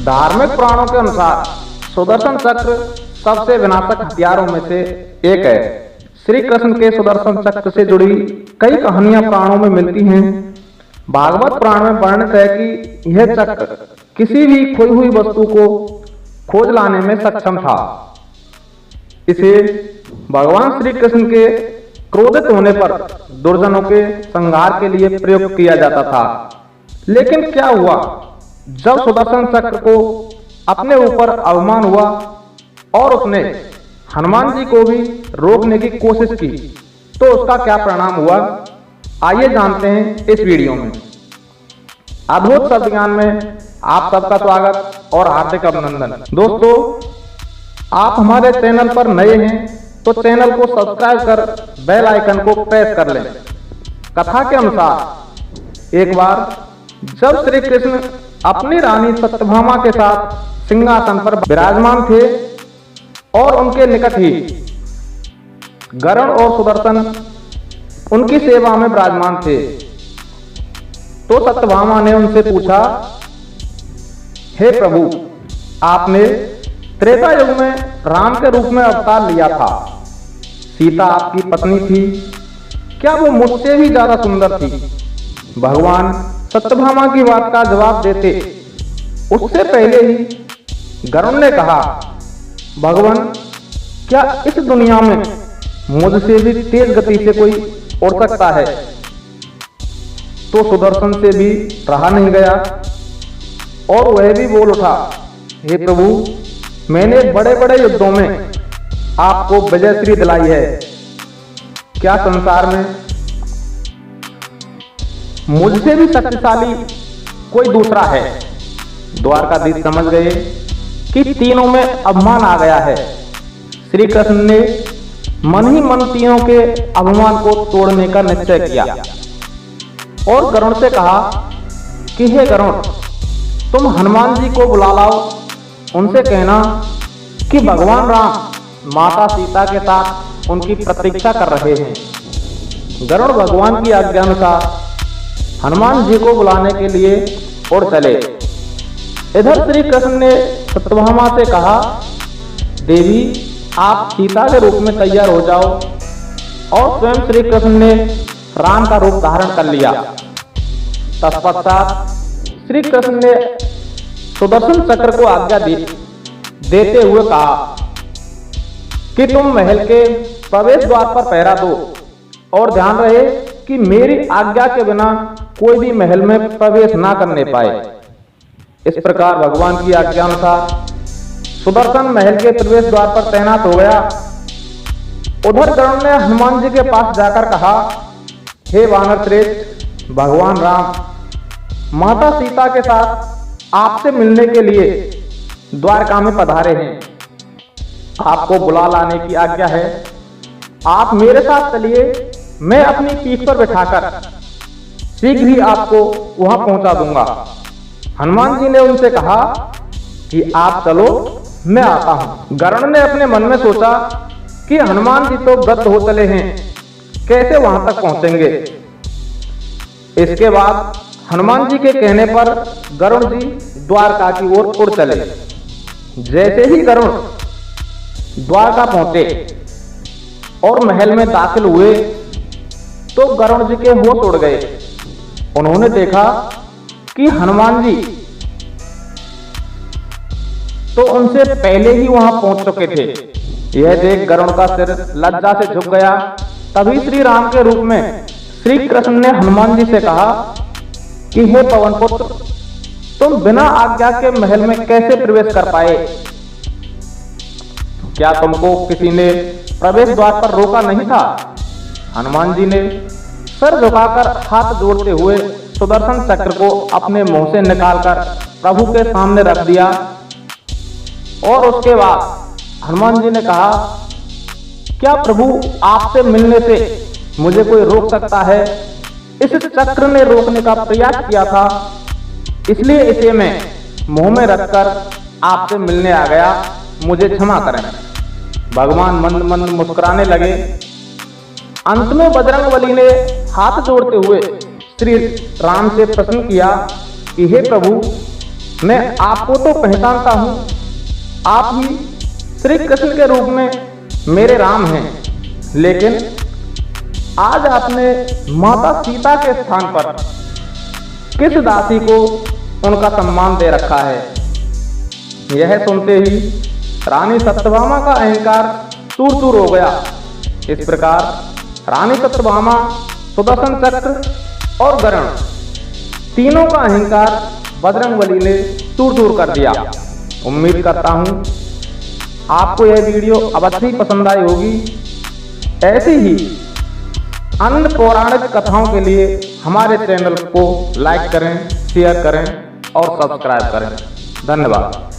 धार्मिक पुराणों के अनुसार सुदर्शन चक्र सबसे विनाशक हथियारों में से एक है। श्री कृष्ण के सुदर्शन चक्र से जुड़ी कई कहानियां पुराणों में मिलती हैं। भागवत पुराण में वर्णित है कि यह चक्र किसी भी खोई हुई वस्तु को खोज लाने में सक्षम था। इसे भगवान श्री कृष्ण के क्रोधित होने पर दुर्जनों के संहार के लिए प्रयोग किया जाता था। लेकिन क्या हुआ, जब सुदर्शन चक्र को अपने ऊपर अवमान हुआ और उसने हनुमान जी को भी रोकने की कोशिश की, तो उसका क्या परिणाम हुआ, आइए जानते हैं इस वीडियो में। अद्भुत शब्द ज्ञान में आप सबका स्वागत और हार्दिक अभिनंदन। दोस्तों, आप हमारे चैनल पर नए हैं तो चैनल को सब्सक्राइब कर बेल आइकन को प्रेस कर लें। कथा के अनुसार एक बार जब श्री कृष्ण अपनी रानी सत्यभामा के साथ सिंहासन पर विराजमान थे और उनके निकट ही गरुड़ और सुदर्शन उनकी सेवा में विराजमान थे, तो सत्यभामा ने उनसे पूछा, हे प्रभु, आपने त्रेता युग में राम के रूप में अवतार लिया था। सीता आपकी पत्नी थी, क्या वो मुझसे भी ज्यादा सुंदर थी? भगवान सत्यभामा की बात का जवाब देते उससे पहले ही गरुड़ ने कहा, भगवान, क्या इस दुनिया में मुझसे भी तेज गति से कोई उड़ सकता है? तो सुदर्शन से भी रहा नहीं गया और वह भी बोल उठा, हे प्रभु, मैंने बड़े बड़े युद्धों में आपको विजयश्री दिलाई है। क्या संसार में मुझसे भी शक्तिशाली कोई दूसरा है? द्वारकाधीश समझ गए कि तीनों में अभिमान आ गया है। श्री कृष्ण ने मन ही मन तीनों के अभिमान को तोड़ने का निश्चय किया और गरुड़ से कहा कि हे गरुड़, तुम हनुमान जी को बुला लाओ। उनसे कहना कि भगवान राम माता सीता के साथ उनकी प्रतीक्षा कर रहे हैं। गरुड़ भगवान की आज्ञानुसार हनुमान जी को बुलाने के लिए उड़ चले। इधर श्री कृष्ण ने सत्यभामा से कहा, देवी, आप सीता के रूप में तैयार हो जाओ। और स्वयं श्री कृष्ण ने राम का रूप धारण कर लिया। तत्पश्चात श्री कृष्ण ने सुदर्शन चक्र को आज्ञा देते हुए कहा कि तुम महल के प्रवेश द्वार पर पहरा दो और ध्यान रहे कि मेरी आज्ञा के बिना कोई भी महल में प्रवेश ना करने पाए। इस प्रकार भगवान की आज्ञा अनुसार सुदर्शन महल के प्रवेश द्वार पर तैनात हो गया। उधर गरुड़ ने हनुमान जी के पास जाकर कहा, हे वानर श्रेष्ठ, भगवान राम माता सीता के साथ आपसे मिलने के लिए द्वारका में पधारे हैं। आपको बुला लाने की आज्ञा है। आप मेरे साथ चलिए, मैं अपनी पीठ पर बैठाकर शीघ्र ही आपको वहां पहुंचा दूंगा। हनुमान जी ने उनसे कहा कि आप चलो, मैं आता हूं। गरुड़ ने अपने मन में सोचा कि हनुमान जी तो गद्द हो चले हैं, कैसे वहां तक पहुंचेंगे। इसके बाद हनुमान जी के कहने पर गरुड़ जी द्वारका की ओर उड़ चले। जैसे ही गरुड़ द्वारका पहुंचे और महल में दाखिल हुए तो गरुड़ जी के होश उड़ गए। उन्होंने देखा कि हनुमान जी तो उनसे पहले ही वहां पहुंच चुके थे। यह देख गरुड़ का सिर लज्जा से झुक गया। तभी श्री राम के रूप में श्री कृष्ण ने हनुमान जी से कहा कि हे पवन पुत्र, तुम बिना आज्ञा के महल में कैसे प्रवेश कर पाए? क्या तुमको किसी ने प्रवेश द्वार पर रोका नहीं था? हनुमान जी ने सर झुकाकर हाथ जोड़ते हुए सुदर्शन चक्र को अपने मुंह से निकालकर प्रभु के सामने रख दिया और उसके बाद हनुमान जी ने कहा, क्या प्रभु, आपसे मिलने से मुझे कोई रोक सकता है? इस चक्र ने रोकने का प्रयास किया था, इसलिए इसे मैं मुंह में रखकर आपसे मिलने आ गया, मुझे क्षमा करें। भगवान मंद मंद मुस्कुराने लगे। अंत में बजरंगबली ने हाथ जोड़ते हुए श्री राम से प्रश्न किया कि हे प्रभु, मैं आपको तो पहचानता हूँ, आप ही श्री कृष्ण के रूप में मेरे राम हैं, लेकिन आज आपने माता सीता के स्थान पर किस दासी को उनका सम्मान दे रखा है। यह सुनते ही रानी सत्यभामा का अहंकार चूर चूर हो गया। इस प्रकार रानी सत्यभामा, सुदर्शन चक्र और गरुण तीनों का अहंकार बजरंगबली ने चूर चूर कर दिया। उम्मीद करता हूँ आपको यह वीडियो अवश्य ही पसंद आई होगी। ऐसी ही अन्य पौराणिक कथाओं के लिए हमारे चैनल को लाइक करें, शेयर करें और सब्सक्राइब करें। धन्यवाद।